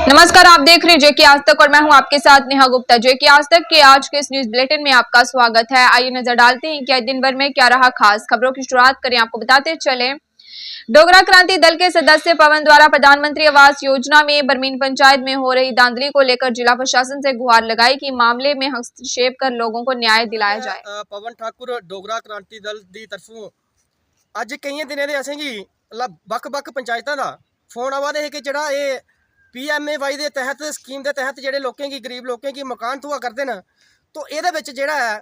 नमस्कार, आप देख रहे हैं जेके आज तक और मैं हूं आपके साथ नेहा गुप्ता। जेके आज तक के आज के इस न्यूज बुलेटिन में आपका स्वागत है। आइए नजर डालते हैं कि दिन भर में क्या रहा खास। खबरों की शुरुआत करें, आपको बताते चले डोगरा क्रांति दल के सदस्य पवन द्वारा प्रधानमंत्री आवास योजना में बरमीन पंचायत में हो रही धांधली को लेकर जिला प्रशासन से गुहार लगाई कि मामले में हस्तक्षेप कर लोगों को न्याय दिलाया जाए। पवन ठाकुर डोगरा क्रांति दल की तरफों अज कई दिन असेंगी बख पंचायतों का फोन आवा दे कि जरा ये PMAY के तहत स्कीम के तहत जोड़े लोगों की गरीब लोगों की मकान थुआ करते हैं, तो ये जोड़ा है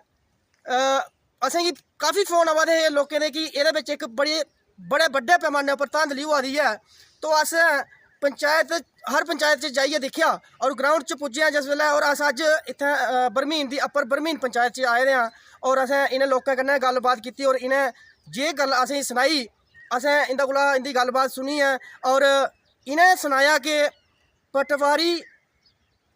असेंगी काफ़ी फोन आवा दे लोगों ने कि ये एक बड़े बड़े पैमाने पर धांधली हुआ दी है। तो अस पंचायत हर पंचायत जाइए देखिया और ग्राउंड च पुज्जे जिस वेले, और अस अज इत्थे बरमीन की अपर बरमीन पंचायत आए दे हाँ और असें इन्हें लोगों कन्नै गलबात की और इन्हें जे गल असें सुनाई, असें इंदा कोला इंदी गलबात सुनी है और इन्हें सुनाया कि पटवारी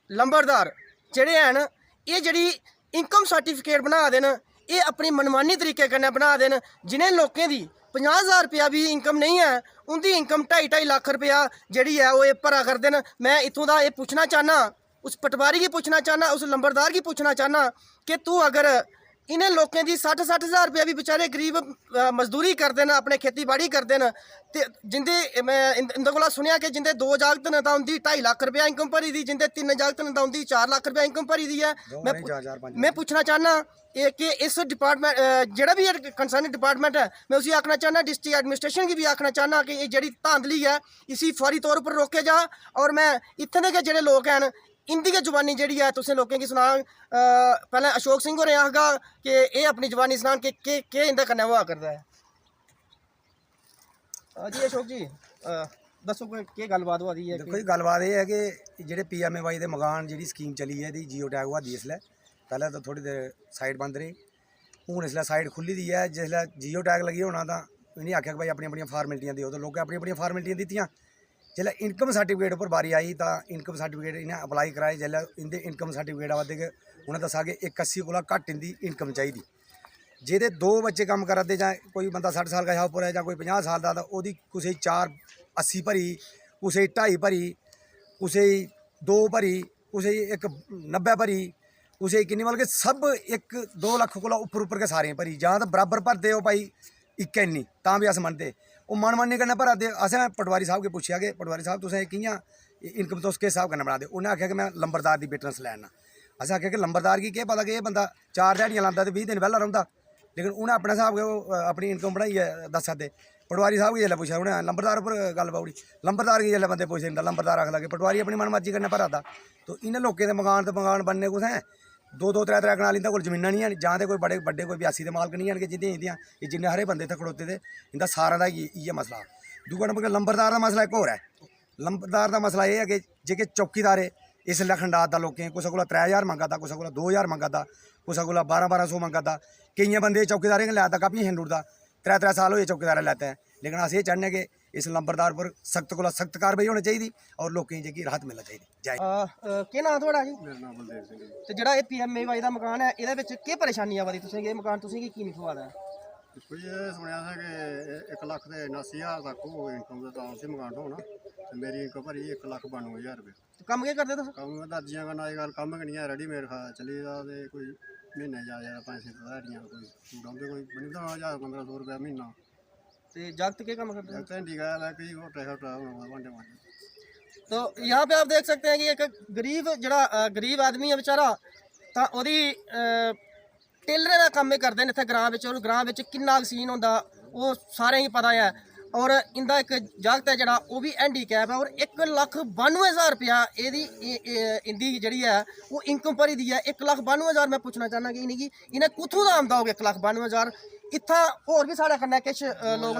लंबरदार जेड़े हैं ये जड़ी इनकम सर्टिफिकेट बना देन, ये अपनी मनमानी तरीके कन्नै बना देन। जिन्हें लोगों की 50,000 रुपया भी इनकम नहीं है, उनकी इनकम 2.5 लाख रुपया जी है वो भरा करते हैं। मैं इतों का ये पूछना चाहना, उस पटवारी की पूछना चाहना, उस लंबरदार की पूछना चाहना कि तू अगर इन्हें लोगों की 60-60 हज़ार रुपया भी बेचारे गरीब मजदूरी करते हैं, अपने खेती बाड़ी करते हैं, तो जिंदे मैं इंदे कोला सुनिया कि जिंदे 2 जागत ने तो उनकी 2.5 लाख रुपया इनकम भरी दी, जिंदे 3 जागत ने तो उनकी 4 लाख रुपया इनकम भरी दी है। मैं पूछना चाहना कि इस डिपार्टमेंट जोड़ा भी कंसर्न डिपार्टमेंट है, मैं उसी आखना चाहना, डिस्ट्रिक्ट एडमिनिस्ट्रेशन की भी आखना चाहना कि ये जी धांधली है इसी फौरी तौर पर रोके जा। और मैं इतने के जोड़े लोग हैं इंदी के जुबानी जी है तुसें लोगों की सुना। पहले अशोक सिंह होरें आखगा कि ये अपनी जुबानी सुनान के इंदे कन्नै हुआ करता है। जी अशोक जी दसो के गलबात हुआ दी है? देखो जी गलबात ये है कि जेडे PMAY के मकान जी स्कीम चली है जियो टैग हुआ दी इसलै, पहले तो थोड़ी देर साइड बंद रही, हूँ इसलै साइड खुली दी है। जिसलै जियो टैग लगी होना तो इन्हें आख्या कि भाई अपनी अपनी फार्मेलिटियां दियो, तो लोगों अपनी फार्मेलिटियां दित्तियां। जिसलै इनकम सर्टिफिकेट पर बारी आई तो इनकम सर्टिफिकेट इन्हें अप्लाई कराए। जिसलै इंदे इनकम सर्टिफिकेट आवा दे कि उन्हें दसा कि 81 कोला घट्ट इंदी इनकम चाहिए। जेदे 2 बच्चे कम करा दे, जां कोई बंदा 60 साल का उपर है जां कोई 50 साल का, तो वो कुछ 480 भरी, कुछ 2.5 भरी, कुछ 2 भरी, कुछ 190 भरी, कुछ किन्नी, मतलब कि सब 1-2 लाख को उपर के सारे भरी, जां तो बराबर भरते हो भाई इक्क इन्नी तां भी अस मनते। वो मनमानी कन्नै भरा दे। असें पटवारी साहब के पुच्छेआ कि पटवारी साहब तुसें कि'यां इनकम तुस किस स्हाब कन्नै बना दे? उन्हें आखेआ कि मैं लंबरदार की वेटनेस लैना। असें आखेआ कि लंबरदार की केह् पता कि ये बंदा 4 ध्याड़ियां लांदा ते 20 दिन बेह्ला रौंह्दा, लेकिन उन्हें अपने स्हाब के अपनी इनकम बनाइयै दस्सा दे। पटवारी साहब गी जिसलै पुच्छेआ उन्हें लंबरदार पर गल्ल पाई ओड़ी। लंबरदार गी जिसलै बंदे पुच्छदे तां लंबरदार आखदा कि पटवारी अपनी मनमर्जी कन्नै भरा दा। तो इन्हें लोकें दे मकान बनने कुत्थें? 2-2 3-3 कनाल इंदे कोल जमीनां नहीं हैन, जां ते कोई बड़े बड्डे कोई 82 दे मालक नहीं हैन कि जिंदियां जिन्ने हारे बंदे इत्थै खड़ोते दे, इंदा सारें दा इ'यै मसला। दूआ नंबर लंबरदार का मसला एक होर है। लंबरदार का मसला यह है कि जेह्के चौकीदार इसलै खंडात दा लोकें कुसै कोला 3,000 मंगा दा, कुसै कोला 2,000 मंगा दा, कुसै कोला 1200 मंगा दा। केइयें बंदे चौकीदारें गी लैता कापियां हिंड उड़दा, 3-3 साल होए चौकीदारें लैते हैं। लेकिन अस ये चाहने कि इस लंबरदार पर सख्त कोला सख्त कार्रवाई होनी चाहिए और लोकें गी राहत मिलनी चाहिए। केह् नाम थुआढ़ा जी? मेरा नाम बलदेव सिंह। ते जेह्ड़ा एह् PMAY दा मकान है एह्दे विच केह् परेशानी आवा दी तुसें? ये मकान तुसें की नहीं थ्होआ दा? दिक्खो जी सुनेआ था कि 1,80,000 तक हो इनकम तो उसी मकान होना, तो मेरी इनकम भरी 1,92,000 रुपये। कम्म केह् करदे तुस? कम्म दर्जियां कन्नै अजकल कम्म गै निं है, रेडीमेड चली दा ते कोई म्हीने जा 5-6 ध्याड़ियां कोई सूट औंदे, कोई बनी दा 1,000-1,500 रुपया म्हीना। ते जागत केह् कम्म करदे? जागत हिंडी गैल है, कोई होटल शोटल भांडे मांजे। तो यहाँ पे आप देख सकते हैं कि एक गरीब आदमी है बेचारा, तो ओदी टेलरे का कम्म करते हैं इत्थे ग्रां बिच, और ग्रां बिच किन्ना सीन होंदा वो सारें ही पता है। और इंदा एक जागत है जरा वो भी हैंडीकैप है, और 1,92,000 रुपया इंदी जी है वो इनकम भरी दी है। 1,92,000 मैं पूछना चाहना कि इन्हें कुत्थों दा आंदा होगा 1,92,000? इत्था होर भी साढ़े कन्नै किश लोग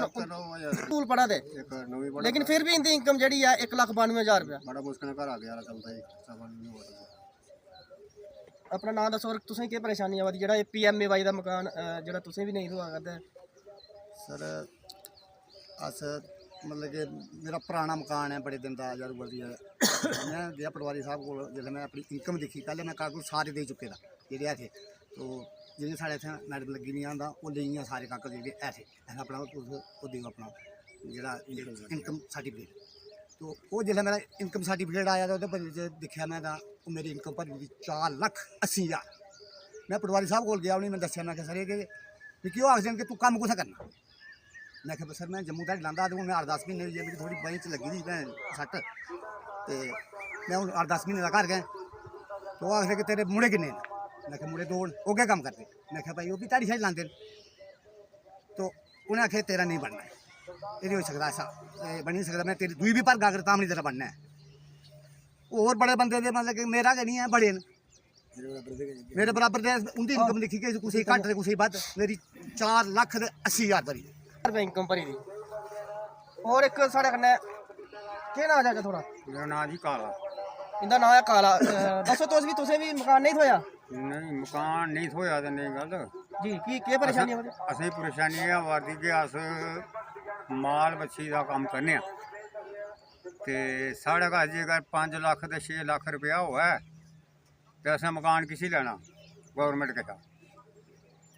स्कूल पढ़ा दे, लेकिन फिर भी इंदी इनकम जी है 1,92,000 रुपया। बड़ा मुश्किल घर आ गया चलता जी। अपना नाम दसो, और तुसें केह् परेशानी आवा दी जेह्ड़ा PMAY दा मकान जेह्ड़ा तुसें भी नहीं थ्होआ करदा? सर अस मतलब कि मेरा पुराना मकान है, बड़े दिन का जरूरत है। मैं गया पटवारी साहब को, जिसलै मैं अपनी इनकम देखी, पहले मैं कागज सारे दे चुके दा जेह्ड़े है थे, तो जिन्हें साढ़े इत्थै मैडम लगी नहीं आंदा वो लेइयां सारे कागज जेह्ड़े है थे। अपना तुस ओह् देओ अपना जेह्ड़ा इनकम सर्टिफिकेट, तो तो वो जिसलै मेरा इनकम सर्टिफिकेट आया तो वो दिखा मैं मेरी इनकम भरी दी 4,80,000। मैं पटवारी साहब को गया, उन्हें मैं दसिया, मैं सर कि मिगी वो आखदे कि तू कम्म कुत्थै करना। मैं आखेआ सर मैं जम्मू तक लांदा, हूँ मैं 8-10 महीने होई मेरी थोड़ी बाहीं च लगी दी मैं सट्ट, तो मैं हूँ 8-10 महीने का घर गया। तो वो आखदे कि तेरे मुड़े किन्ने न। मैं आखेआ मुड़े 2 न। ओह् केह् कम्म करदे। मैं आखेआ भाई ओह् बी ध्याड़ी शाड़ी लांदे न। तो उ'नें आखेआ तेरा नहीं बनना, एह् होई सकदा ऐसा, बनी नहीं सकदा, मैं तेरी दूई भी भरगा अगर तां भी नहीं तेरा बनना है। होर बड़े बंदे दे मतलब कि मेरा गै नहीं है, बड़े न मेरे बराबर दे, उं'दी इनकम दिक्खी कि कुसै गी घट्ट ते कुसै गी बद्ध। मेरी 4,80,000 भरी रुपए इनकम भरी दी। और एक साढ़े कन्नै केह् नांऽ चाचा थुआढ़ा? मेरा नाम जी काला। इंदा नांऽ है काला। दस्सो तुसें भी मकान नहीं थ्होया? नहीं मकान नहीं थ्होया ते नेईं गल्ल जी की केह् परेशानी आवा दी? असें परेशानी एह् आवा दी कि अस माल मच्छी दा कम्म करने आं ते साढ़े कश जेकर 5 लक्ख ते 6 लक्ख रपेआ होऐ ते असें मकान किसी लैना गौरमेंट कशा।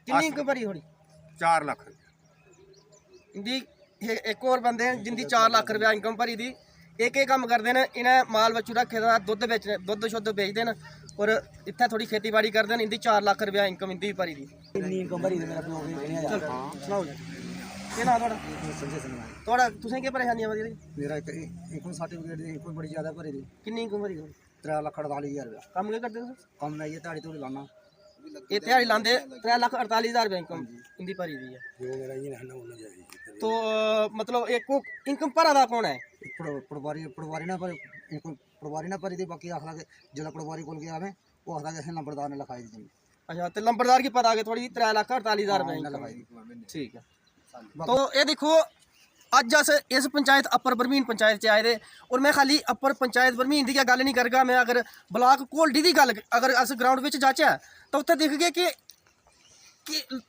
किन्नी इनकम भरी थोड़ी? 4 लक्ख। इंदी एक होर बंदे न जिंदी 4 लक्ख रपेआ इनकम भरी दी। एह् केह् कम्म करदे न? इ'नें माल बच्चू रक्खे दा, दुद्ध बेचने, दुद्ध शुद्ध बेचदे न और इत्थै थोड़ी खेतीबाड़ी करदे न। इंदी 4 लक्ख रपेआ इनकम इंदी भी भरी दी। इनकम भरी दी मेरा प्यो गी सनाओ जी केह् नांऽ थुआढ़ा? थुआढ़ा तुसें केह् परेशानी आवा दी? मेरा एक इनकम सर्टिफिकेट दी इनकम बड़ी ज़्यादा भरी दी, किन्नी इनकम भरी थोड़ी? 3,48,000 रपेआ। कम्म केह् करदे तुस? कम्म मैं ये ध्याड़ी धूड़ी लाना, ये ध्याड़ी लांदे 3,48,000 रुपया इनकम इंदी भरी दी है। जो मेरा ये रहना होना चाहिए। तो मतलब एक इनकम भरा दा कौन है? पटवारी ना भरी इनकम, पटवारी ना भरी दी। बाकी आखदा कि जिसलै पटवारी कोल गया मैं, वो आखदा कि असें नंबरदार ने लिखाई दी जमीन। अच्छा तो लंबरदार की पता कि थोड़ी 3,48,000 रुपया इनकम लिखाई दी। ठीक है। तो ये देखो अज अस इस पंचायत अपर बरमीन पंचायत च आए दे और मैं खाली अपर पंचायत बरमीन की गल नहीं करगा। मैं अगर ब्लाक घोलडी की गल अगर अस ग्राउंड में जाचे तो उत्थे दिखगे कि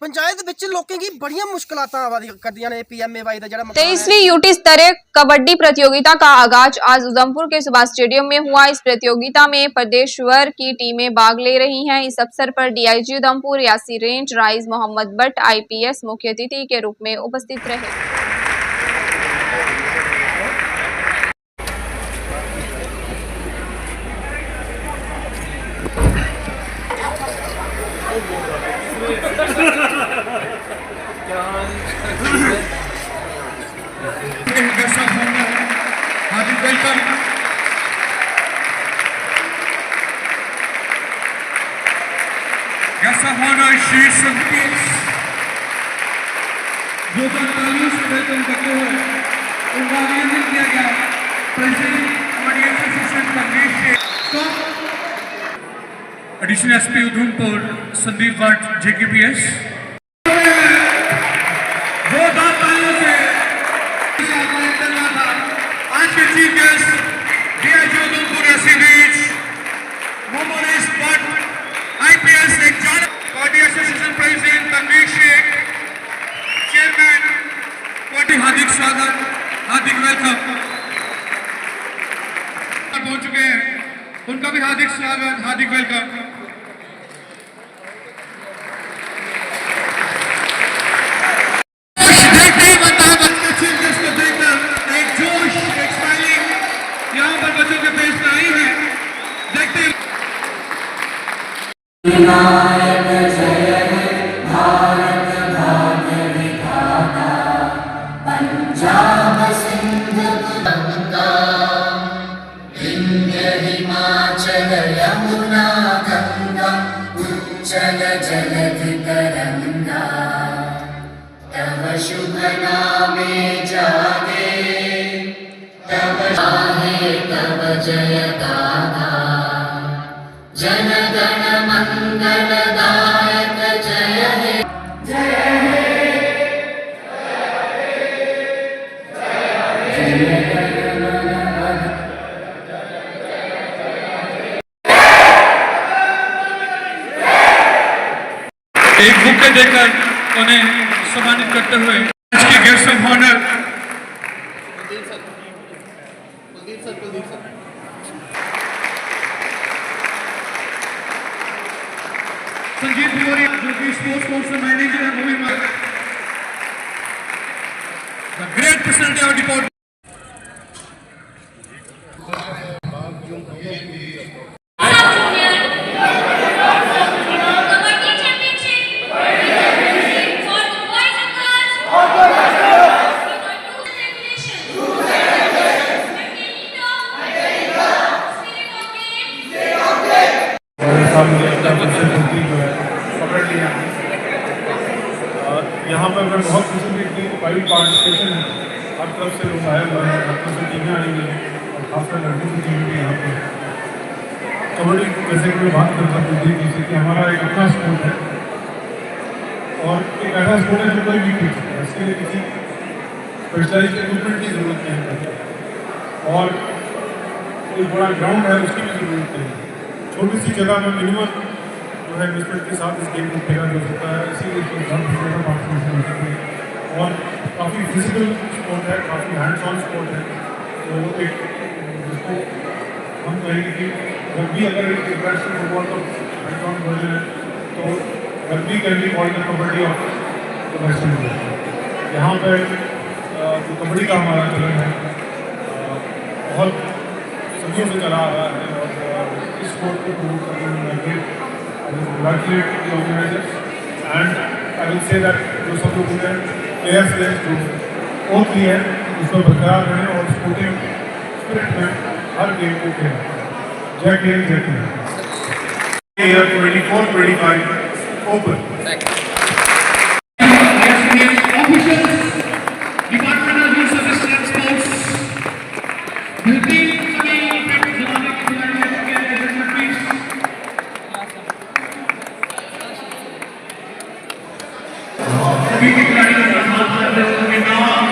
पंचायत विच लोकें की बड़ियां मुश्किलां आवा करदियां ने। PMAY दा जेहड़ा 23वीं यूटी स्तरीय कबड्डी प्रतियोगिता का आगाज आज उधमपुर के सुभाष स्टेडियम में हुआ। इस प्रतियोगिता में प्रदेश भर की टीमें भाग ले रही हैं। इस अवसर पर DIG उधमपुर यासी रेंज राइज मोहम्मद भट्ट IPS मुख्य अतिथि के रूप में उपस्थित रहे। Guest of honor, Shri Sandeep, जो तालियों से वेलकम करते हुए उनका अभिनंदन किया गया। प्रेसिडेंट हमारी association committee additional SP Udhampur Sandeep Bhatt JKPS जोरदार तालियों से करना था। आज के chief guest DIG Udhampur Reasi range Mohammad Bhatt IPS party association president Tanveer Sheikh, chairman party, हार्दिक स्वागत, हार्दिक वेलकम। पहुंच चुके हैं, उनका भी हार्दिक स्वागत, हार्दिक वेलकम। देखते ही बनता है बच्चे चीफ गेस्ट को देखकर एक जोश, एक स्माइलिंग यहाँ पर बच्चों के फेस में आई है। देखते ही शुभ नामे जागे तब आहे तब जय गाथा जन गण मंगलदायक जय हे जय एक बुके देकर उन्हें सम्मानित करते हुए आज के गेस्ट ऑफ ऑनर संजीव भिवरिया जो कि स्पोर्ट्स काउंसिल मैनेजर है, मूवी में the great personality of deport हमारे सामने कुश्ती जो है पकड़ लिया है। यहाँ पर मैं बहुत खुशी देखती हूँ, काफ़ी पार्टिसिपेशन है, हर तरफ से लोग आए हुए हैं, हर तरफ से टीमें आई हुई हैं और खासकर लड़कों की टीम भी यहाँ पर। कबड्डी जैसे कि मैं बात करता हूँ जैसे कि हमारा एक अपना स्पोर्ट है और एक ऐसा स्पोर्ट है जो कोई भी खेल सकता है, इसके लिए किसी स्पेशलाइज्ड इक्विपमेंट की जरूरत नहीं है और कोई बड़ा ग्राउंड है उसकी भी जरूरत नहीं है। छोटी सी जगह में मिनिमम जो है इन्वेस्टमेंट के साथ इस गेम को खेला जा सकता है, इसीलिए इसमें ज़्यादा पार्टिसिपेशन हो सकती है और काफ़ी फिजिकल स्पोर्ट है, काफ़ी हैंड्स ऑन स्पोर्ट है। तो एक जिसको हम कहेंगे कि रग्बी अगर एक इंटरनेशनल फुटबॉल का हैंड्स ऑन वर्जन है तो rugby can be called the kabaddi of the western world. यहाँ पर जो कबड्डी का हमारा चलन है बहुत सदियों से चला आ रहा है और इस स्पोर्ट को प्रमोट करने में मैं congratulate the organizers and I will say that जो सब लोग हैं प्लेयर्स हैं जो ओथ लिए हैं उसको बरकरार रहें और स्पोर्टिंग स्पिरिट में हर गेम को खेलें। जय खेल जय खेल। Year 24-25 open. Officials, Department of Youth Service and Sports, बेहतरीन सभी जमाने के खिलाड़ी हैं उनके प्लीज सभी के खिलाड़ियों का साथ करते हुए उनके नाम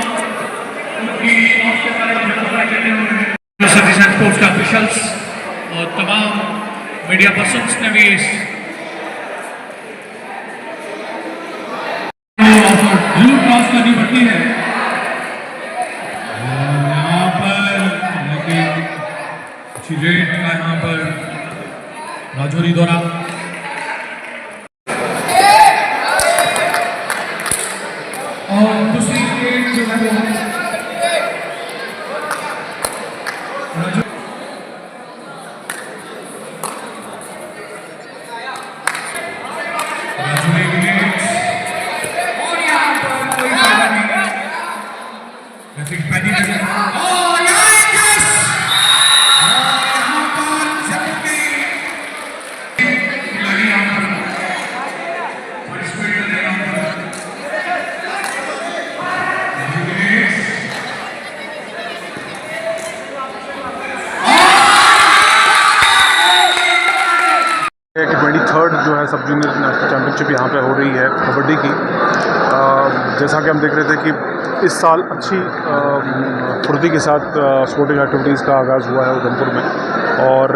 उनकी आपके बारे में बताया करते हुए सर्विस एंड स्पोर्ट्स के ऑफिशियल्स और तमाम मीडिया पर्सन्स ने भी जरूर क्रॉस करनी पड़ती है। यहाँ पर अच्छी रेट का यहाँ पर राजौरी दौरा और दूसरी रेट जो है राजौरी विलेज और यहाँ पर कोई फायदा नहीं है। जैसे कि पहली नजर कि 23rd जो है सब जूनियर नेशनल चैम्पियनशिप यहाँ पे हो रही है कबड्डी की। जैसा कि हम देख रहे थे कि इस साल अच्छी फुर्ती के साथ स्पोर्टिंग एक्टिविटीज़ का आगाज़ हुआ है उधमपुर में और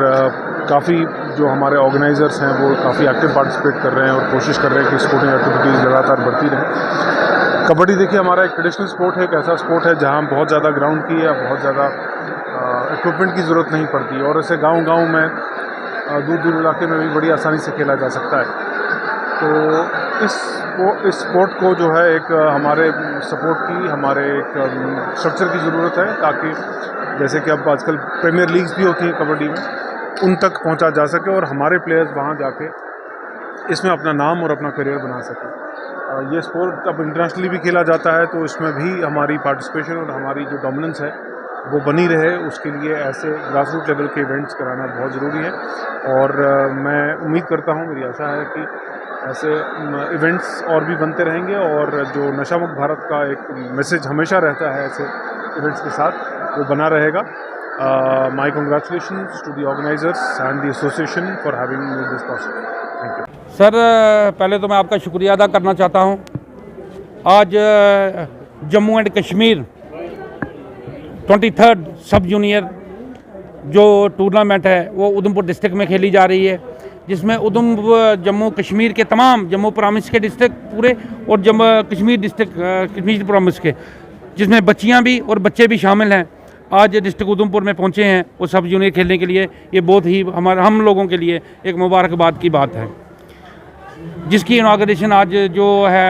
काफ़ी जो हमारे ऑर्गेनाइज़र्स हैं वो काफ़ी एक्टिव पार्टिसिपेट कर रहे हैं और कोशिश कर रहे हैं कि स्पोर्टिंग एक्टिविटीज़ लगातार बढ़ती रहें। कबड्डी देखिए हमारा एक ट्रेडिशनल स्पोर्ट है, एक ऐसा स्पोर्ट है जहाँ बहुत ज़्यादा ग्राउंड की या बहुत ज़्यादा इक्विपमेंट की ज़रूरत नहीं पड़ती और इसे गाँव-गाँव में दूर दूर इलाके में भी बड़ी आसानी से खेला जा सकता है। तो इस स्पोर्ट को जो है एक हमारे सपोर्ट की, हमारे एक स्ट्रक्चर की ज़रूरत है ताकि जैसे कि अब आजकल प्रीमियर लीग्स भी होती हैं कबड्डी में, उन तक पहुंचा जा सके और हमारे प्लेयर्स वहां जाके इसमें अपना नाम और अपना करियर बना सकें। ये स्पोर्ट अब इंटरनेशनली भी खेला जाता है तो इसमें भी हमारी पार्टिसिपेशन और हमारी जो डोमिनेंस है वो बनी रहे, उसके लिए ऐसे ग्रास रूट लेवल के इवेंट्स कराना बहुत ज़रूरी है और मैं उम्मीद करता हूँ, मेरी आशा है कि ऐसे इवेंट्स और भी बनते रहेंगे और जो नशा मुक्त भारत का एक मैसेज हमेशा रहता है ऐसे इवेंट्स के साथ वो बना रहेगा। My congratulations to the organisers and the association for having made this possible. Thank you sir. पहले तो मैं आपका शुक्रिया अदा करना चाहता हूँ। आज जम्मू एंड कश्मीर 23rd सब जूनियर जो टूर्नामेंट है वो उधमपुर डिस्ट्रिक्ट में खेली जा रही है, जिसमें जम्मू कश्मीर के तमाम जम्मू प्रॉमिस के डिस्ट्रिक्ट पूरे और जम्मू कश्मीर डिस्ट्रिक्ट कश्मीर प्रॉमिस के, जिसमें बच्चियां भी और बच्चे भी शामिल हैं, आज डिस्ट्रिक्ट उधमपुर में पहुंचे हैं वो सब जूनियर खेलने के लिए। ये बहुत ही हम लोगों के लिए एक मुबारकबाद की बात है, जिसकी इनाग्रेशन आज जो है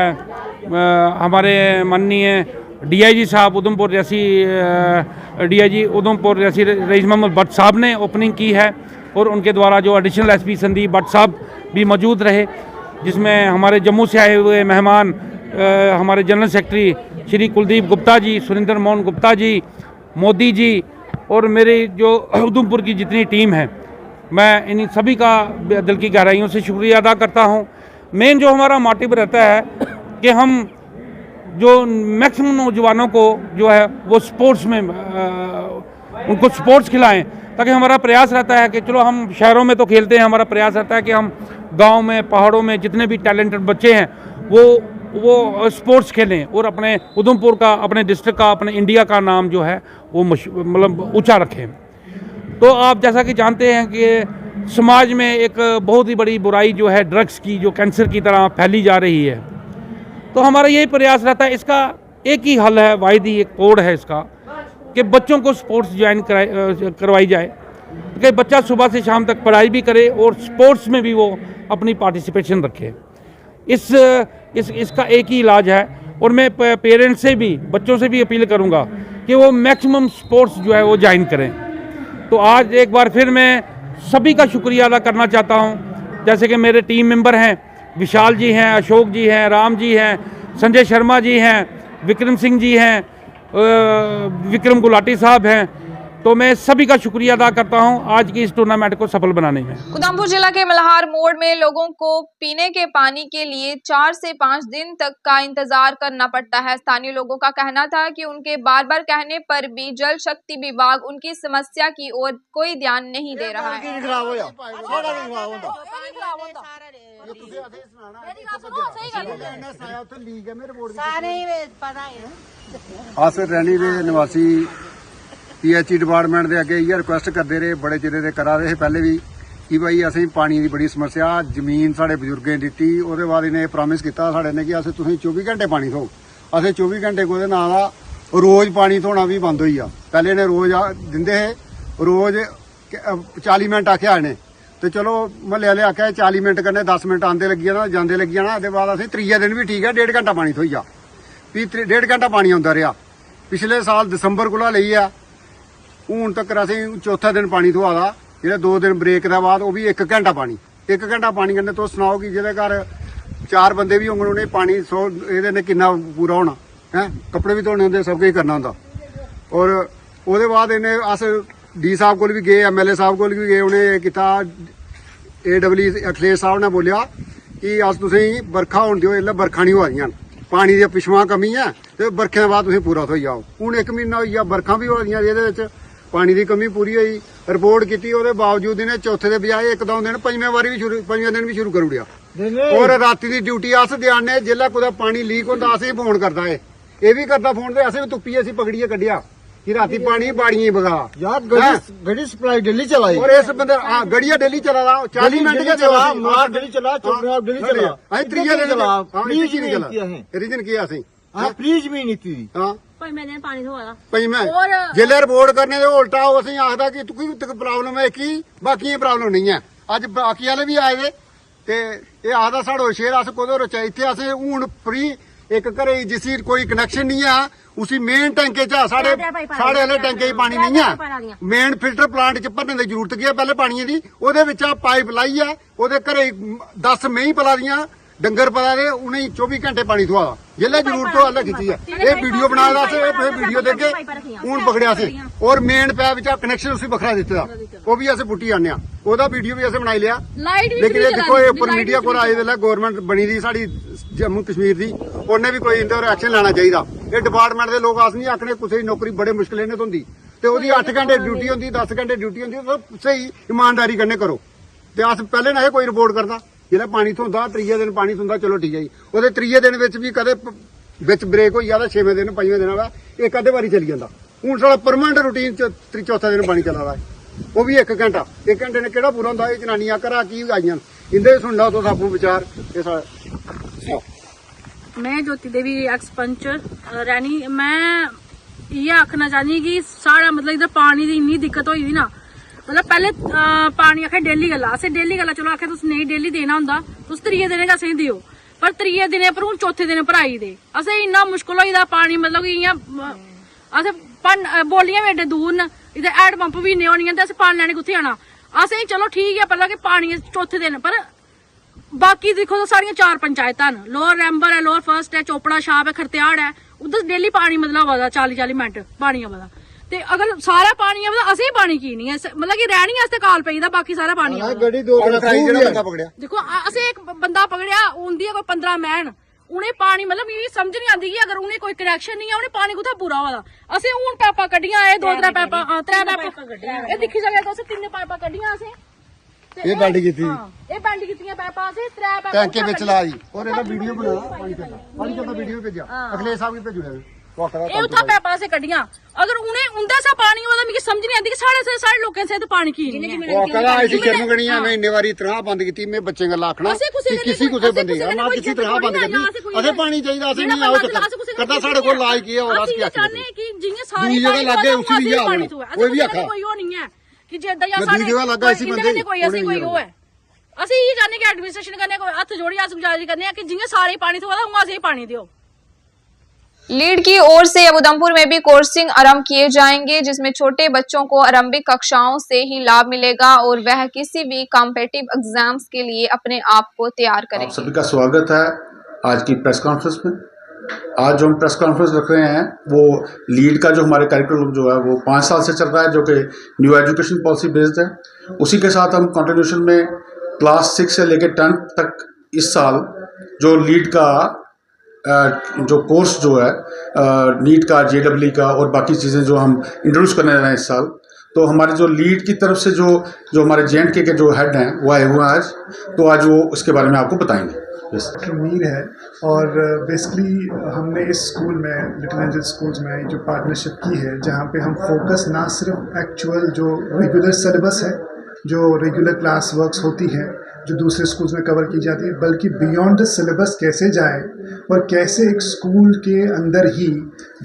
हमारे माननीय DIG साहब उधमपुर रियासी DIG उधमपुर रियासी रईस मोहम्मद भट्ट साहब ने ओपनिंग की है और उनके द्वारा जो एडिशनल एसपी संदीप भट्ट साहब भी मौजूद रहे, जिसमें हमारे जम्मू से आए हुए मेहमान हमारे जनरल सेक्रेटरी श्री कुलदीप गुप्ता जी, सुरेंद्र मोहन गुप्ता जी, मोदी जी और मेरी जो उधमपुर की जितनी टीम है, मैं इन सभी का दिल की गहराइयों से शुक्रिया अदा करता हूँ। मेन जो हमारा मोटिव रहता है कि हम जो मैक्सिमम नौजवानों को जो है वो स्पोर्ट्स में उनको स्पोर्ट्स खिलाएं, ताकि हमारा प्रयास रहता है कि चलो हम शहरों में तो खेलते हैं, हमारा प्रयास रहता है कि हम गांव में, पहाड़ों में जितने भी टैलेंटेड बच्चे हैं वो स्पोर्ट्स खेलें और अपने उधमपुर का, अपने डिस्ट्रिक्ट का, अपने इंडिया का नाम जो है वो मतलब ऊंचा रखें। तो आप जैसा कि जानते हैं कि समाज में एक बहुत ही बड़ी बुराई जो है ड्रग्स की, जो कैंसर की तरह फैली जा रही है, तो हमारा यही प्रयास रहता है। इसका एक ही हल है, वाहिद ही एक कोड है इसका, कि बच्चों को स्पोर्ट्स ज्वाइन करवाई जाए, कि बच्चा सुबह से शाम तक पढ़ाई भी करे और स्पोर्ट्स में भी वो अपनी पार्टिसिपेशन रखे। इसका एक ही इलाज है। और मैं पेरेंट्स से भी, बच्चों से भी अपील करूंगा कि वो मैक्सिमम स्पोर्ट्स जो है वो ज्वाइन करें। तो आज एक बार फिर मैं सभी का शुक्रिया अदा करना चाहता हूं, जैसे कि मेरे टीम मेंबर हैं, विशाल जी हैं, अशोक जी हैं, राम जी हैं, संजय शर्मा जी हैं, विक्रम सिंह जी हैं, विक्रम गुलाटी साहब हैं। तो मैं सभी का शुक्रिया अदा करता हूं आज की इस टूर्नामेंट को सफल बनाने में। उधमपुर जिला के मल्हार मोड़ में लोगों को पीने के पानी के लिए 4 से 5 दिन तक का इंतजार करना पड़ता है। स्थानीय लोगों का कहना था कि उनके बार बार कहने पर भी जल शक्ति विभाग उनकी समस्या की ओर कोई ध्यान नहीं दे रहा है। अस रैनी दे निवासी PHE डिपार्टमेंट के अगे इयै रिक्वेस्ट करते रहे, बड़े चिरे दे करा रहे पहले भी, कि भाई असें पानी की बड़ी समस्या, जमीन साढ़े बजुर्गें दित्ती, ओहदे बाद इन्हें प्रॉमिस किया साढ़े ने कि असें तुसें 24 घंटे पानी थो। असें 24 घंटे को नां दा रोज़ पानी थोना भी बंद होई आ। पहले इन्हें रोज़ दिंदे हे, रोज़ 40 मिनट आख्या इन्हें, तो चलो म्हल्ले आह्ले आख्या 40 मिनट कन्नै 10 मिनट आंदे लगी जाना, जांदे लगी जाना। ओहदे बाद असें त्रीए दिन भी ठीक है 1.5 घंटा पानी थोई आ, भी 1.5 घंटा पानी आंदा रहा। पिछले साल दिसंबर कोला लेइयै हून तक असें चौथा दिन पानी थोआ दा, जेह्ड़े 2 दिन ब्रेक दे बाद ओह् भी 1 घंटा पानी। 1 घंटा पानी कन्नै तुस सनाओ कि जेह्दे घर 4 बंदे भी होङन उ'नें पानी एह्दे ने किन्ना पूरा होना है। कपड़े भी धोने होंदे, सब किश करना होंदा। और ओह्दे बाद इन्हें अस डी साहब कोल भी गए, MLA साहब कोल भी गए, उ'नें कीता AWE अखिलेश साहब ने बोलेआ कि अस तुसेंगी बरखा होन दिओ, इसलै बरखा नहीं होआ दियां, पानी दी पिछवां कमी है, ते बरखें दे बाद तुसें पूरा थोई जाओ। हून 1 म्हीना होई गेआ, बरखा भी होआ दियां, जेह्दे विच पानी की कमी पूरी हुई। रिपोर्ट की, ओहदे बावजूद इन्हें चौथे के बजाय 1-2 दिन 5वें दिन भी शुरू कर दिया। और राती की ड्यूटी अस देआने, जिसलै कुदै पानी लीक होंदा असें फोन करदा है, एह् भी करदा फोन, ते असें भी तुप्पियै असीं पकड़ियै कड्ढिया कि राती पानी बाड़ियें बगा यार, गड़ी सप्लाई डेली चलाई। और इस बंदे गड़िया डेली चला दा, 40 मिनट के चला, डेली चला, डेली चला, असीं त्रीए दिन चला। रीजन की असीं फ्री जमीन नीति दी, हां पानी थोड़ा जिले रिपोर्ट करने दे उल्टा असें आखदा कि तुकी प्रॉब्लम है कि बाकी प्रॉब्लम नहीं है। अज बाकी आह्ले भी आए दे ते एह् आखदा साढ़ो शेर अस कोह्दे रोचा इत्थे असें हून फ्री एक घरे जिसी कोई कनैक्शन नहीं है उसी मेन टैंके च साढ़े आह्ले टैंके च पानी नहीं है। मेन फिल्टर प्लांट च भरने की जरूरत की है पहले पानी की, ओहदे विच पाइप लाइयै ओहदे घरे 10 मेहीं पला दियां, डंगर पला दे, उन्हें 24 घंटे पानी थोआ दा, जिसलै जरूरत हो अल्ले कीती है। ये वीडियो बना दा से, वीडियो देखे हून पकड़िया से। और मेन पैप च कनैक्शन उसी बखरा दित्ते दा, ओह् भी असें पुट्टी आने, ओहदा वीडियो भी असें बनाई लिया। लेकिन ये दिक्खो ये उप्पर मीडिया कोल आए वेल्ले गौरमेंट बनी दी साढ़ी जम्मू कश्मीर दी, उन्हें भी कोई इंदे पर एक्शन लैना चाहिए। ये डिपार्टमेंट के लोग अस नहीं आखने कुसै दी नौकरी बड़े मुश्किल ने थ्होंदी, ते ओहदी 8 घंटे ड्यूटी होंदी, 10 घंटे ड्यूटी होंदी, तो सही ईमानदारी कन्नै करो। ते अस पैहले ना कोई रिपोर्ट करदा, जिसलै पानी थोंदा त्रीए दिन पानी थोंदा, चलो ठीक है जी। ओहदे त्रीए दिन विच भी कदे विच ब्रेक होई जा, 6वें दिन 5वें दिन एक अद्धे बारी चली जांदा। हून साढ़ा परमानेंट रूटीन च चौथा दिन पानी चला दा है, वो भी 1 घंटा। 1 घंटे ने केड़ा पूरा होंदा? जनानियां घरा की आईयां, इंदे सुन लो तुस आपूं विचार। मैं ज्योति देवी एक्स पंच रैनी, मैं ये आखना चाहनी कि साढ़ा मतलब इधर पानी की इन्नी दिक्कत हुई दी ना, मतलब पहले पानी आखे डेली गल्ला, असें डेली गल्ला चलो आखे तुस नहीं डेली देना होंदा, तुस त्रीए दिन गै असें दियो, पर त्रीए दिन पर हून चौथे दिन पर आई दे। असें इन्ना मुश्किल होई दा पानी, मतलब कि इयां असें बोलियां बी एड्डे दूर न, इधर हैंड पंप भी इन्ने होनियां, ते असें पानी लैने कुत्थै आना? असें चलो ठीक है पता कि पानी चौथे दिन पर बाकी देखो तो सारियां 4 पंचायतां न, लोअर रैंबर है, लोअर फर्स्ट है, चोपड़ा छाप है, खरत्याड़ है, उधर डेली पानी मतलब आवा 40-40 मिनट पानी आवा ते अगर सारा पानी आवा असें पानी की नहीं है मतलब कि रहने आस्ते काल पेईदा बाकी सारा पानी देखो असें एक बंदा पकड़िया उंदी कोई 15 मैन उन्हें पानी मतलब मिगी समझ नहीं आती कि अगर उन्हें कोई कनैक्शन नहीं है उन्हें पानी कुत्थै पूरा होआ असें हूं पैपा कड्डियां एह् 2-3 पैपा 3 पैपा एह् दिक्खी सकदे तुस 3 पैपा कड्डियां असें ਇਹ ਬੰਦ ਕੀਤੀ ਇਹ ਬੰਦ ਕੀਤੀਆਂ ਪੈਪਾਂ ਅਸੀਂ 3 ਪੈਪਾਂ ਟੈਂਕੇ ਵਿੱਚ ਲਾਈ ਔਰ ਇਹਦਾ ਵੀਡੀਓ ਬਣਾ ਪਾਣੀ ਦਾ ਵੀਡੀਓ ਭੇਜਿਆ ਅਖਿਲੇਸ਼ ਸਾਹਿਬ ਨੂੰ ਭੇਜੂਗਾ ਇਹ ਉੱਥਾ ਪੈਪਾਂ ਅਸੀਂ ਕੱਢੀਆਂ ਅਗਰ ਉਹਨੇ ਉਹਦਾ ਸਾ ਪਾਣੀ ਉਹਦਾ ਮੈਨੂੰ ਸਮਝ ਨਹੀਂ ਆਉਂਦੀ ਕਿ ਸਾਰੇ ਲੋਕਾਂ ਸੇ ਤਾਂ ਪਾਣੀ ਕੀ ਨਹੀਂ ਉਹ ਕਹਦਾ ਐਸੀ ਸ਼ਰਮ ਗਣੀਆਂ ਮੈਂ ਇੰਨੇ ਵਾਰੀ ਤਰ੍ਹਾਂ ਬੰਦ ਕੀਤੀ ਮੈਂ ਬੱਚੇ ਗੱਲਾਂ ਆਖਣਾ ਕਿ ਕਿਸੇ ਕੁਸੇ ਬੰਦੇ ਆ ਨਾ ਕਿਸੇ ਤਰ੍ਹਾਂ ਬੰਦ ਕਰਨੀ ਅਸੇ ਪਾਣੀ ਚਾਹੀਦਾ ਅਸੀਂ ਨਹੀਂ ਆਉ ਕਰਦਾ ਸਾਡੇ ਕੋਲ ਲਾਜ ਕੀ ਹੈ ਔਰ ਅਸੀਂ ਕੀ ਚਾਹੁੰਦੇ ਕਿ ਜਿਵੇਂ ਸਾਰੇ ਜਗ੍ਹਾ ਲੱਗੇ ਉਸੇ ਵੀ ਹਾਲ ਕੋਈ ਵੀ ਆਖਾ ਕੋਈ ਉਹ ਨਹੀਂ ਹੈ ਕਿ ਜੇ ਇਦਾਂ ਜਾਂ ਸਾਡੇ ਕੋਈ ਅਸੀਂ ਕੋਈ ਉਹ ਹੈ ਅਸੀਂ ਇਹ ਜਾਣੇ ਕਿ ਐਡਮਿਨਿਸਟ੍ਰੇਸ਼ਨ ਕਰਨੇ ਕੋਈ ਹੱਥ ਜੋੜੀ ਹੱਥ ਗੁਜ਼ਾਰੀ ਕਰਨੇ ਆ कि जिन्हें सारे पानी थोड़ा वहां से ही पानी दियो। लीड की ओर से अब उधमपुर में भी कोर्सिंग आरंभ किए जाएंगे जिसमें छोटे बच्चों को आरंभिक कक्षाओं से ही लाभ मिलेगा और वह किसी भी कॉम्पिटिटिव एग्जाम्स के लिए अपने आप को तैयार करें। आप सभी का स्वागत है आज की प्रेस कॉन्फ्रेंस में। आज जो हम प्रेस कॉन्फ्रेंस रख रहे हैं वो लीड का जो हमारे करिकुलम जो है वो 5 साल से चल रहा है जो कि न्यू एजुकेशन पॉलिसी बेस्ड है। उसी के साथ हम कंटिन्यूशन में क्लास 6 से लेकर 10 तक इस साल जो लीड का जो कोर्स जो है नीट का JEE का और बाकी चीज़ें जो हम इंट्रोड्यूस करने जा रहे हैं इस साल, तो हमारे जो लीड की तरफ से जो हमारे JNK के जो हेड हैं वो आए हुए हैं आज, तो आज वो इसके बारे में आपको बताएंगे। डॉक्टर मीर है और बेसिकली हमने इस स्कूल में लिटिल एंजल स्कूल्स में जो पार्टनरशिप की है जहाँ पे हम फोकस ना सिर्फ एक्चुअल जो रेगुलर सिलेबस है जो रेगुलर क्लास वर्क्स होती है जो दूसरे स्कूल्स में कवर की जाती है बल्कि बियॉन्ड द सिलेबस कैसे जाए और कैसे एक स्कूल के अंदर ही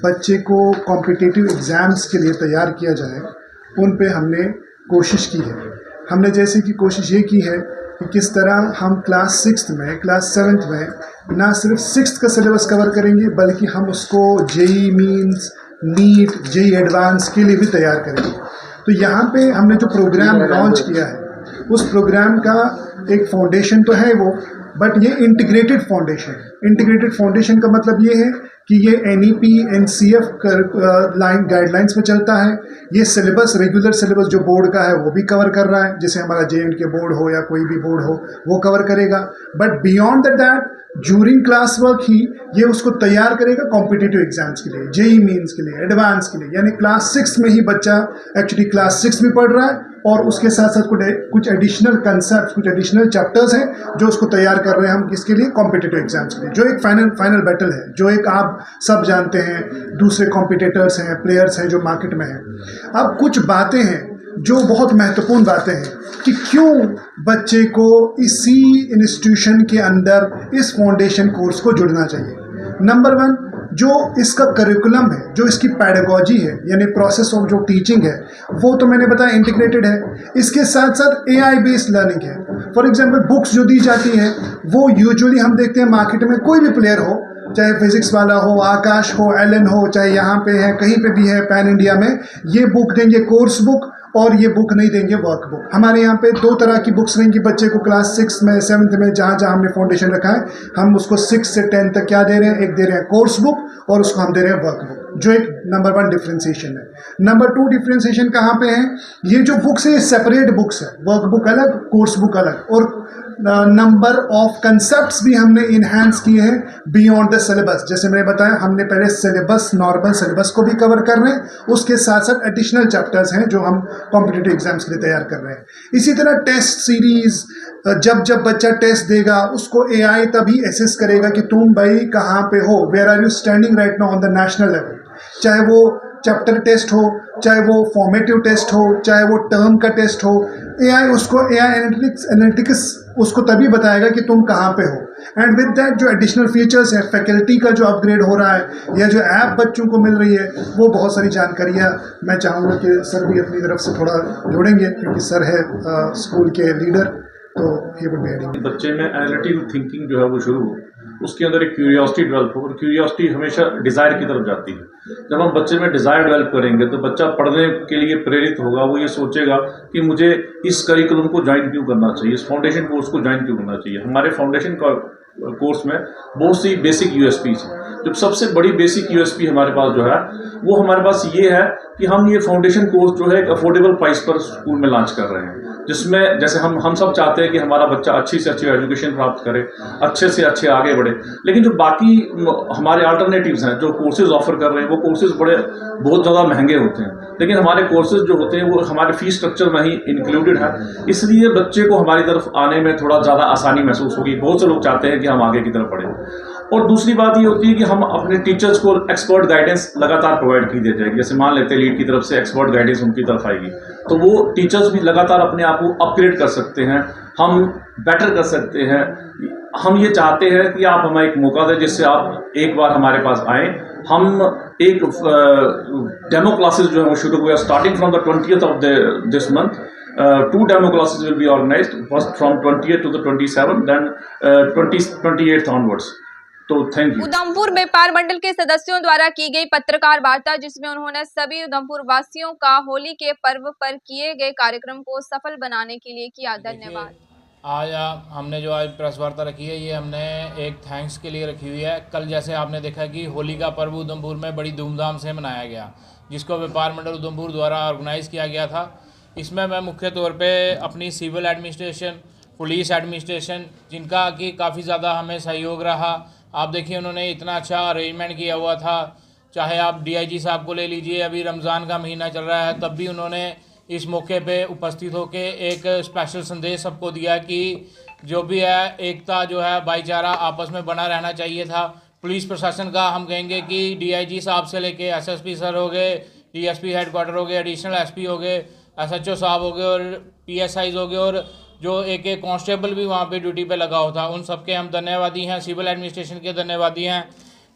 बच्चे को कॉम्पिटिटिव एग्ज़ाम्स के लिए तैयार किया जाए उन पे हमने कोशिश की है। हमने जैसे कि कोशिश ये की है कि किस तरह हम क्लास 6th में क्लास 7th में ना सिर्फ 6th का सिलेबस कवर करेंगे बल्कि हम उसको JEE means NEET JEE advance के लिए भी तैयार करेंगे। तो यहाँ पे हमने जो प्रोग्राम लॉन्च किया है उस प्रोग्राम का एक फाउंडेशन तो है वो बट ये इंटीग्रेटेड फाउंडेशन है। इंटीग्रेटेड फाउंडेशन का मतलब ये है कि ये NEP NCF गाइडलाइंस में चलता है। ये सिलेबस रेगुलर सिलेबस जो बोर्ड का है वो भी कवर कर रहा है, जैसे हमारा JNK बोर्ड हो या कोई भी बोर्ड हो वो कवर करेगा। But beyond that during class work ही ये उसको तैयार करेगा कॉम्पिटिटिव एग्जाम्स के लिए, JEE मीन्स के लिए, एडवांस के लिए। यानी क्लास 6 में ही बच्चा एक्चुअली क्लास 6 में पढ़ रहा है और उसके साथ साथ कुछ एडिशनल कंसेप्ट कुछ एडिशनल चैप्टर्स हैं जो उसको तैयार कर रहे हैं हम किसके लिए, कॉम्पिटिटिव एग्जाम्स के लिए, जो एक फाइनल बैटल है, जो एक आप सब जानते हैं दूसरे कॉम्पिटिटर्स हैं, प्लेयर्स हैं जो मार्केट में हैं। अब कुछ बातें हैं जो बहुत महत्वपूर्ण बातें हैं कि क्यों बच्चे को इसी इंस्टीट्यूशन के अंदर इस फाउंडेशन कोर्स को जुड़ना चाहिए। नंबर 1 जो इसका करिकुलम है, जो इसकी पैडागॉजी है यानी प्रोसेस ऑफ जो टीचिंग है वो तो मैंने बताया इंटीग्रेटेड है। इसके साथ साथ AI बेस्ड लर्निंग है। फॉर एग्जांपल बुक्स जो दी जाती हैं वो यूजुअली हम देखते हैं मार्केट में कोई भी प्लेयर हो, चाहे फिजिक्स वाला हो, आकाश हो, एलन हो, चाहे यहाँ पे है कहीं पे भी है पैन इंडिया में, ये बुक देंगे कोर्स बुक और ये बुक नहीं देंगे वर्क बुक। हमारे यहाँ पे 2 तरह की बुक्स रहेंगी बच्चे को क्लास 6 में 7th में जहाँ जहाँ हमने फाउंडेशन रखा है हम उसको 6 से 10 तक क्या दे रहे हैं, एक दे रहे हैं कोर्स बुक और उसको हम दे रहे हैं वर्क बुक, जो एक नंबर 1 डिफ्रेंसिएशन है। नंबर 2 डिफ्रेंसिएशन कहाँ पे है, ये जो बुक्स है ये सेपरेट बुक्स है, वर्क बुक अलग कोर्स बुक अलग, और नंबर ऑफ कंसेप्ट्स भी हमने इन्हांस किए हैं बियॉन्ड द सिलेबस। जैसे मैंने बताया हमने पहले सिलेबस नॉर्मल सिलेबस को भी कवर कर रहे हैं, उसके साथ साथ एडिशनल चैप्टर्स हैं जो हम कॉम्पिटिटिव एग्जाम्स के लिए तैयार कर रहे हैं। इसी तरह टेस्ट सीरीज, जब बच्चा टेस्ट देगा उसको AI तभी एसेस करेगा कि तुम भाई कहाँ पे हो, where are you standing right now on the national level. चाहे वो चैप्टर टेस्ट हो, चाहे वो फॉर्मेटिव टेस्ट हो, चाहे वो टर्म का टेस्ट हो, AI एनालिटिक्स उसको तभी बताएगा कि तुम कहाँ पे हो। एंड विद दैट जो एडिशनल फीचर्स हैं, फैकल्टी का जो अपग्रेड हो रहा है या जो ऐप बच्चों को मिल रही है वो बहुत सारी जानकारियाँ मैं चाहूँगा कि सर भी अपनी तरफ से थोड़ा जोड़ेंगे क्योंकि सर है स्कूल के लीडर, तो ये वुड बी एडिंग। बच्चे में एनालिटिकल थिंकिंग जो है वो शुरू हो, उसके अंदर एक क्यूरियोसिटी डेवलप हो, और क्यूरियोसिटी हमेशा डिज़ायर की तरफ जाती है। जब हम बच्चे में डिज़ायर डेवलप करेंगे तो बच्चा पढ़ने के लिए प्रेरित होगा, वो ये सोचेगा कि मुझे इस करिकुलम को ज्वाइन क्यों करना चाहिए, इस फाउंडेशन कोर्स को ज्वाइन क्यों करना चाहिए। हमारे फाउंडेशन का कोर्स में बहुत सी बेसिक यूएसपीज हैं। जो सबसे बड़ी बेसिक यूएसपी हमारे पास जो है वो हमारे पास ये है कि हम ये फाउंडेशन कोर्स जो है एक अफोर्डेबल प्राइस पर स्कूल में लॉन्च कर रहे हैं, जिसमें जैसे हम सब चाहते हैं कि हमारा बच्चा अच्छी से अच्छी एजुकेशन प्राप्त करे, अच्छे से अच्छे आगे बढ़े, लेकिन जो बाकी हमारे अल्टरनेटिव्स हैं, जो कोर्सेज ऑफर कर रहे हैं, वो कोर्सेज बहुत ज़्यादा महंगे होते हैं, लेकिन हमारे कोर्सेज जो होते हैं वो हमारे फीस स्ट्रक्चर में ही इंक्लूडेड है। इसलिए बच्चे को हमारी तरफ आने में थोड़ा ज़्यादा आसानी महसूस होगी। बहुत से लोग चाहते हैं कि हम आगे की तरफ बढ़ें। और दूसरी बात ये होती है कि हम अपने टीचर्स को एक्सपर्ट गाइडेंस लगातार प्रोवाइड की दे जाएगी। जैसे मान लेते हैं लीड की तरफ से एक्सपर्ट गाइडेंस उनकी तरफ आएगी, तो वो टीचर्स भी लगातार अपने आप को अपग्रेड कर सकते हैं, हम बेटर कर सकते हैं। हम ये चाहते हैं कि आप हमें एक मौका दें जिससे आप एक बार हमारे पास आएँ। हम एक डेमो क्लासेस जो है वो शुरू हुआ starting from the 20th of this month. 2 demo classes will be organized, first from 20th to the 27th, then 28th onwards. तो थैंक यू। उधमपुर व्यापार मंडल के सदस्यों द्वारा की गई पत्रकार वार्ता, जिसमें उन्होंने सभी उधमपुर वासियों का होली के पर्व पर किए गए कार्यक्रम को सफल बनाने के लिए किया। धन्यवाद। आज हमने जो आज प्रेस वार्ता रखी है, ये हमने एक थैंक्स के लिए रखी हुई है। कल जैसे आपने देखा कि होली का पर्व उधमपुर में बड़ी धूमधाम से मनाया गया, जिसको व्यापार मंडल उधमपुर द्वारा ऑर्गेनाइज़ किया गया था। इसमें मैं मुख्य तौर पे अपनी सिविल एडमिनिस्ट्रेशन, पुलिस एडमिनिस्ट्रेशन, जिनका कि काफ़ी ज़्यादा हमें सहयोग रहा। आप देखिए उन्होंने इतना अच्छा अरेंजमेंट किया हुआ था। चाहे आप डीआईजी साहब को ले लीजिए, अभी रमज़ान का महीना चल रहा है, तब भी उन्होंने इस मौके पे उपस्थित होकर एक स्पेशल संदेश सबको दिया कि जो भी है एकता जो है भाईचारा आपस में बना रहना चाहिए था। पुलिस प्रशासन का हम कहेंगे कि डीआईजी साहब से लेके एसएसपी सर हो गए, डीएसपी हेडक्वार्टर हो गए, एडिशनल एसपी हो गए, एसएचओ साहब हो गए और पीएसआईज हो गए, और जो एक कांस्टेबल भी वहाँ पे ड्यूटी पे लगा होता, उन सबके हम धन्यवादी हैं। सिविल एडमिनिस्ट्रेशन के धन्यवादी हैं।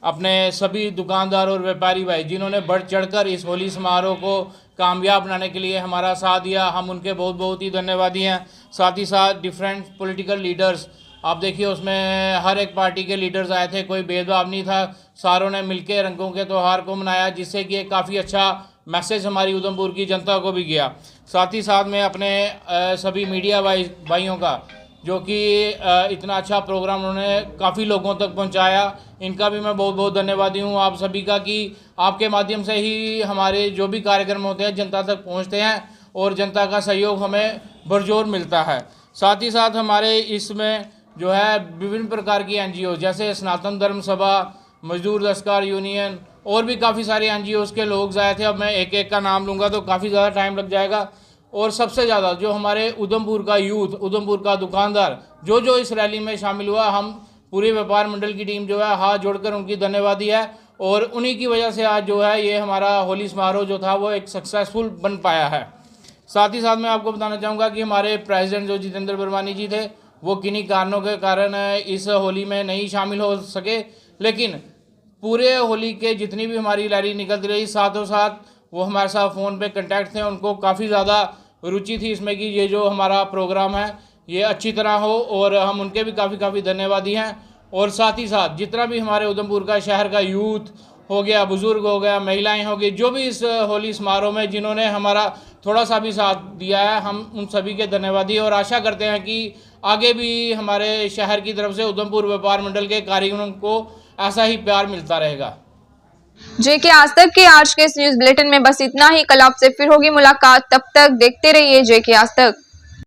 अपने सभी दुकानदार और व्यापारी भाई जिन्होंने बढ़ चढ़कर इस होली समारोह को कामयाब बनाने के लिए हमारा साथ दिया, हम उनके बहुत बहुत ही धन्यवादी हैं। साथ ही साथ डिफरेंट पॉलिटिकल लीडर्स, आप देखिए उसमें हर एक पार्टी के लीडर्स आए थे, कोई भेदभाव नहीं था, सारों ने मिलकर रंगों के त्यौहार को मनाया, जिससे कि एक काफ़ी अच्छा मैसेज हमारी उधमपुर की जनता को भी गया। साथ ही साथ में अपने सभी मीडिया भाइयों का, जो कि इतना अच्छा प्रोग्राम उन्होंने काफ़ी लोगों तक पहुंचाया, इनका भी मैं बहुत बहुत धन्यवादी हूं आप सभी का कि आपके माध्यम से ही हमारे जो भी कार्यक्रम होते हैं जनता तक पहुंचते हैं और जनता का सहयोग हमें भरजोर मिलता है। साथ ही साथ हमारे इसमें जो है विभिन्न प्रकार की एनजीओ जैसे सनातन धर्म सभा, मजदूर दस्तकार यूनियन और भी काफ़ी सारे एनजीओज़ के लोग आए थे। अब मैं एक एक का नाम लूँगा तो काफ़ी ज़्यादा टाइम लग जाएगा। और सबसे ज़्यादा जो हमारे उधमपुर का यूथ, उधमपुर का दुकानदार जो इस रैली में शामिल हुआ, हम पूरे व्यापार मंडल की टीम जो है हाथ जोड़कर उनकी धन्यवादी है। और उन्हीं की वजह से आज जो है ये हमारा होली समारोह जो था वो एक सक्सेसफुल बन पाया है। साथ ही साथ मैं आपको बताना चाहूँगा कि हमारे प्रेसिडेंट जो जितेंद्र बरवानी जी थे, वो किन्हीं कारणों के कारण इस होली में नहीं शामिल हो सके, लेकिन पूरे होली के जितनी भी हमारी रैली निकलती रही, साथों साथ वो हमारे साथ फ़ोन पे कांटेक्ट थे, उनको काफ़ी ज़्यादा रुचि थी इसमें कि ये जो हमारा प्रोग्राम है ये अच्छी तरह हो, और हम उनके भी काफ़ी धन्यवादी हैं। और साथ ही साथ जितना भी हमारे उधमपुर का शहर का यूथ हो गया, बुज़ुर्ग हो गया, महिलाएं हो गई, जो भी इस होली समारोह में जिन्होंने हमारा थोड़ा सा भी साथ दिया है, हम उन सभी के धन्यवादी और आशा करते हैं कि आगे भी हमारे शहर की तरफ से उधमपुर व्यापार मंडल के कार्यक्रम को ऐसा ही प्यार मिलता रहेगा। जेके आज तक के आज के इस न्यूज़ बुलेटिन में बस इतना ही। कल आपसे फिर होगी मुलाकात, तब तक देखते रहिए जेके आज तक।